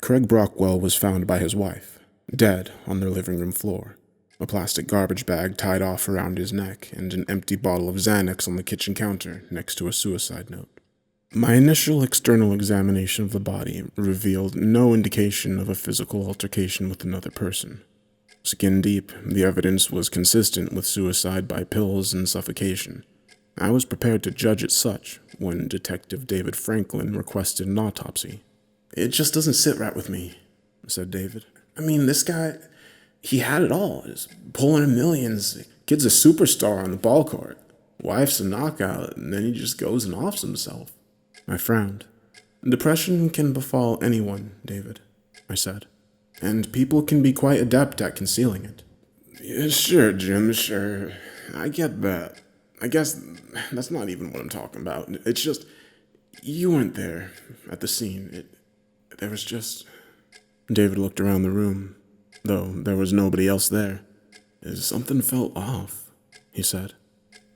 Craig Brockwell was found by his wife, dead on their living room floor, a plastic garbage bag tied off around his neck and an empty bottle of Xanax on the kitchen counter next to a suicide note. My initial external examination of the body revealed no indication of a physical altercation with another person. Skin deep, the evidence was consistent with suicide by pills and suffocation. I was prepared to judge it such when Detective David Franklin requested an autopsy. "It just doesn't sit right with me," said David. "I mean, this guy, he had it all. He's pulling in millions. Kid's a superstar on the ball court. Wife's a knockout, and then he just goes and offs himself." I frowned. "Depression can befall anyone, David," I said, "and people can be quite adept at concealing it." "Yeah, sure, Jim, sure. I get that. I guess that's not even what I'm talking about. It's just, you weren't there at the scene. There was just..." David looked around the room, though there was nobody else there. "Something felt off," he said.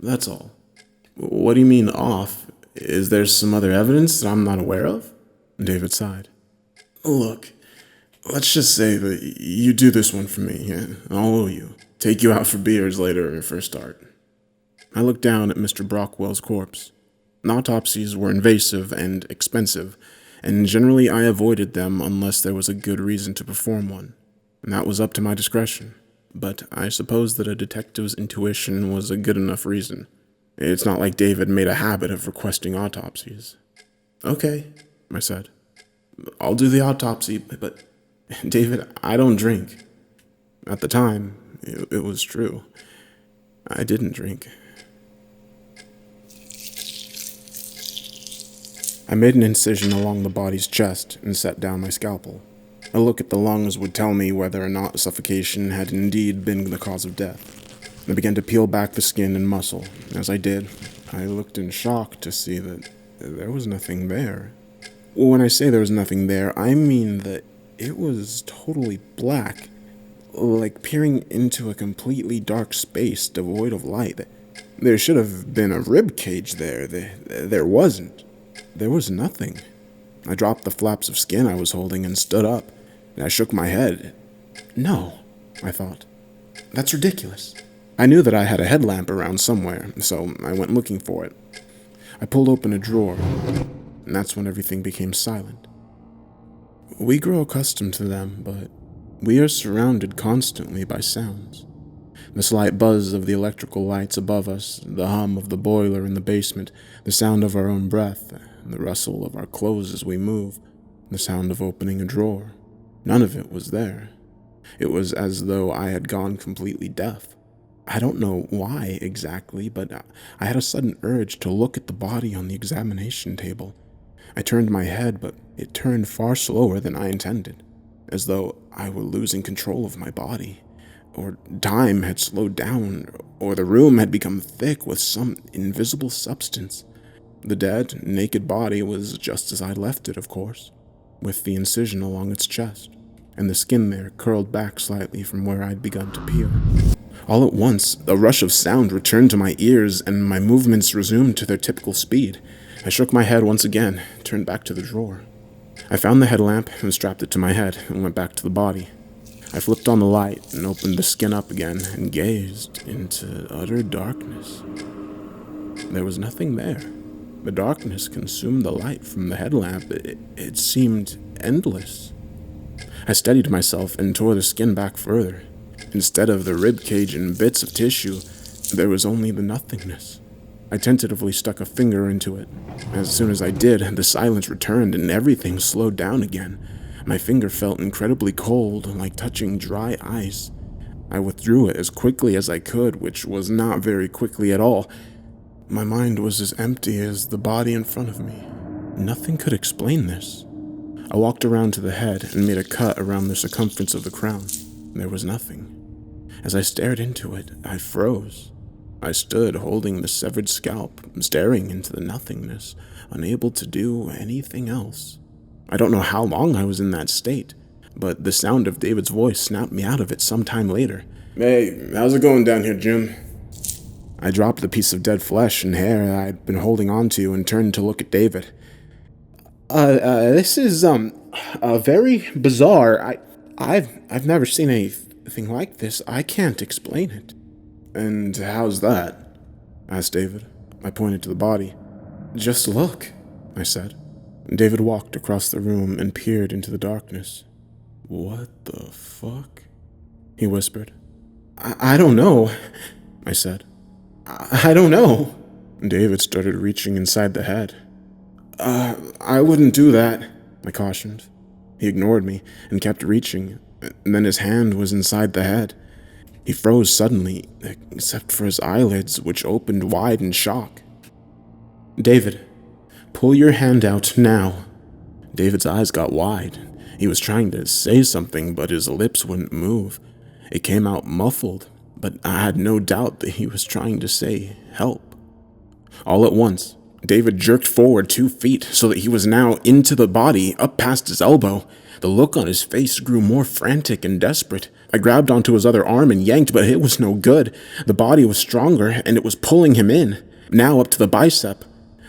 "That's all." "What do you mean off? Is there some other evidence that I'm not aware of?" David sighed. "Look, let's just say that you do this one for me, yeah? I'll owe you. Take you out for beers later for a start." I looked down at Mr. Brockwell's corpse. Autopsies were invasive and expensive, and generally I avoided them unless there was a good reason to perform one, and that was up to my discretion. But I suppose that a detective's intuition was a good enough reason. It's not like David made a habit of requesting autopsies. "Okay," I said. "I'll do the autopsy, but David, I don't drink." At the time, it was true. I didn't drink. I made an incision along the body's chest and set down my scalpel. A look at the lungs would tell me whether or not suffocation had indeed been the cause of death. I began to peel back the skin and muscle. As I did, I looked in shock to see that there was nothing there. When I say there was nothing there, I mean that it was totally black, like peering into a completely dark space devoid of light. There should have been a rib cage there. There wasn't. There was nothing. I dropped the flaps of skin I was holding and stood up, and I shook my head. "No," I thought. "That's ridiculous." I knew that I had a headlamp around somewhere, so I went looking for it. I pulled open a drawer, and that's when everything became silent. We grow accustomed to them, but we are surrounded constantly by sounds. The slight buzz of the electrical lights above us, the hum of the boiler in the basement, the sound of our own breath, the rustle of our clothes as we move, the sound of opening a drawer. None of it was there. It was as though I had gone completely deaf. I don't know why exactly, but I had a sudden urge to look at the body on the examination table. I turned my head, but it turned far slower than I intended, as though I were losing control of my body, or time had slowed down, or the room had become thick with some invisible substance. The dead, naked body was just as I left it, of course, with the incision along its chest, and the skin there curled back slightly from where I'd begun to peel. All at once, a rush of sound returned to my ears, and my movements resumed to their typical speed. I shook my head once again, turned back to the drawer. I found the headlamp and strapped it to my head and went back to the body. I flipped on the light and opened the skin up again and gazed into utter darkness. There was nothing there. The darkness consumed the light from the headlamp. It seemed endless. I steadied myself and tore the skin back further. Instead of the rib cage and bits of tissue, there was only the nothingness. I tentatively stuck a finger into it. As soon as I did, the silence returned and everything slowed down again. My finger felt incredibly cold, like touching dry ice. I withdrew it as quickly as I could, which was not very quickly at all. My mind was as empty as the body in front of me. Nothing could explain this. I walked around to the head and made a cut around the circumference of the crown. There was nothing. As I stared into it, I froze. I stood holding the severed scalp, staring into the nothingness, unable to do anything else. I don't know how long I was in that state, but the sound of David's voice snapped me out of it some time later. "Hey, how's it going down here, Jim?" I dropped the piece of dead flesh and hair I'd been holding onto and turned to look at David. This is, very bizarre. I've never seen anything like this. I can't explain it. And how's that? Asked David. I pointed to the body. Just look, I said. David walked across the room and peered into the darkness. What the fuck? He whispered. I don't know, I said. I don't know. David started reaching inside the head. I wouldn't do that, I cautioned. He ignored me and kept reaching, and then his hand was inside the head. He froze suddenly, except for his eyelids, which opened wide in shock. David, pull your hand out now. David's eyes got wide. He was trying to say something, but his lips wouldn't move. It came out muffled, but I had no doubt that he was trying to say help. All at once, David jerked forward 2 feet so that he was now into the body, up past his elbow. The look on his face grew more frantic and desperate. I grabbed onto his other arm and yanked, but it was no good. The body was stronger, and it was pulling him in, now up to the bicep.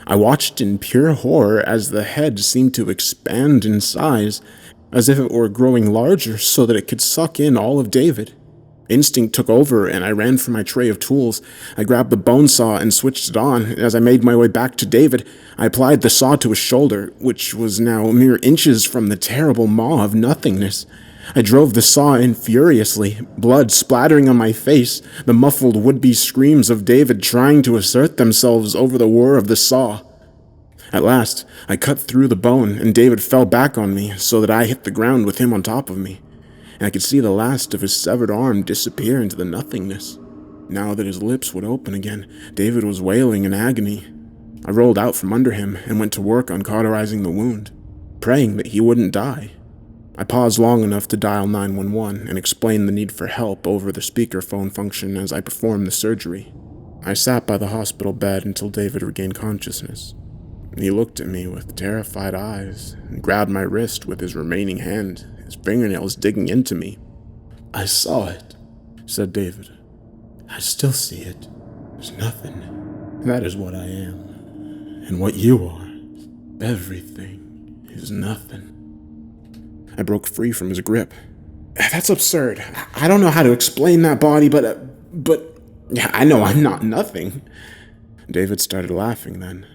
I watched in pure horror as the head seemed to expand in size, as if it were growing larger so that it could suck in all of David. Instinct took over, and I ran for my tray of tools. I grabbed the bone saw and switched it on. As I made my way back to David, I applied the saw to his shoulder, which was now mere inches from the terrible maw of nothingness. I drove the saw in furiously, blood splattering on my face, the muffled would-be screams of David trying to assert themselves over the whir of the saw. At last, I cut through the bone, and David fell back on me so that I hit the ground with him on top of me. And I could see the last of his severed arm disappear into the nothingness. Now that his lips would open again, David was wailing in agony. I rolled out from under him and went to work on cauterizing the wound, praying that he wouldn't die. I paused long enough to dial 911 and explain the need for help over the speakerphone function as I performed the surgery. I sat by the hospital bed until David regained consciousness. He looked at me with terrified eyes and grabbed my wrist with his remaining hand, his fingernails digging into me. I saw it, said David. I still see it. There's nothing. That is what I am. And what you are. Everything is nothing. I broke free from his grip. That's absurd. I don't know how to explain that body, but yeah, I know I'm not nothing. David started laughing then.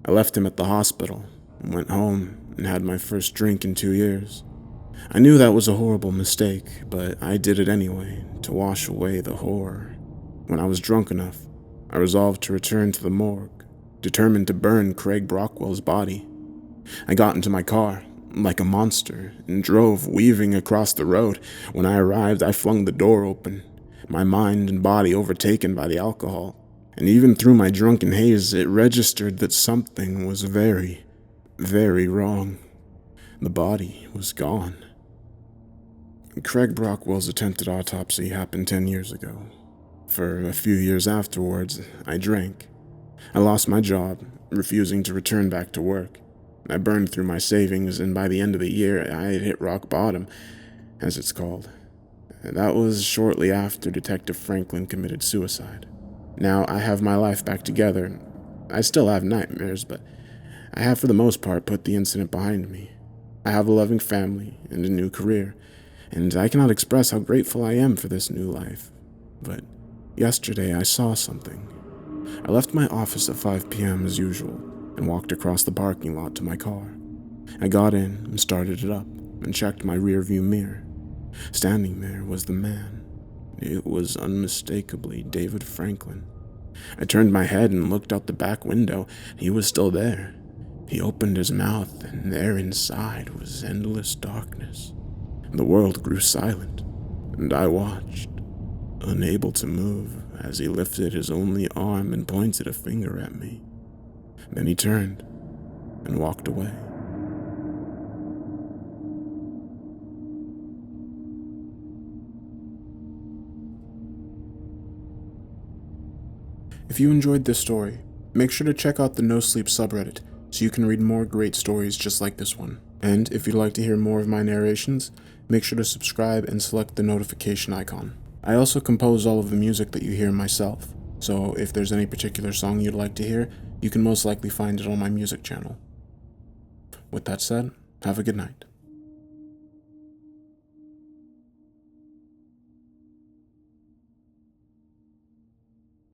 I left him at the hospital and went home and had my first drink in 2 years. I knew that was a horrible mistake, but I did it anyway to wash away the horror. When I was drunk enough, I resolved to return to the morgue, determined to burn Craig Brockwell's body. I got into my car, like a monster, and drove, weaving across the road. When I arrived, I flung the door open, my mind and body overtaken by the alcohol. And even through my drunken haze, it registered that something was very, very wrong. The body was gone. Craig Brockwell's attempted autopsy happened 10 years ago. For a few years afterwards, I drank. I lost my job, refusing to return back to work. I burned through my savings, and by the end of the year, I had hit rock bottom, as it's called. That was shortly after Detective Franklin committed suicide. Now I have my life back together. I still have nightmares, but I have for the most part put the incident behind me. I have a loving family and a new career, and I cannot express how grateful I am for this new life. But yesterday I saw something. I left my office at 5 p.m. as usual and walked across the parking lot to my car. I got in and started it up and checked my rearview mirror. Standing there was the man. It was unmistakably David Franklin. I turned my head and looked out the back window. He was still there. He opened his mouth, and there inside was endless darkness. The world grew silent, and I watched, unable to move, as he lifted his only arm and pointed a finger at me. Then he turned and walked away. If you enjoyed this story, make sure to check out the No Sleep subreddit so you can read more great stories just like this one. And if you'd like to hear more of my narrations, make sure to subscribe and select the notification icon. I also compose all of the music that you hear myself, so if there's any particular song you'd like to hear, you can most likely find it on my music channel. With that said, have a good night.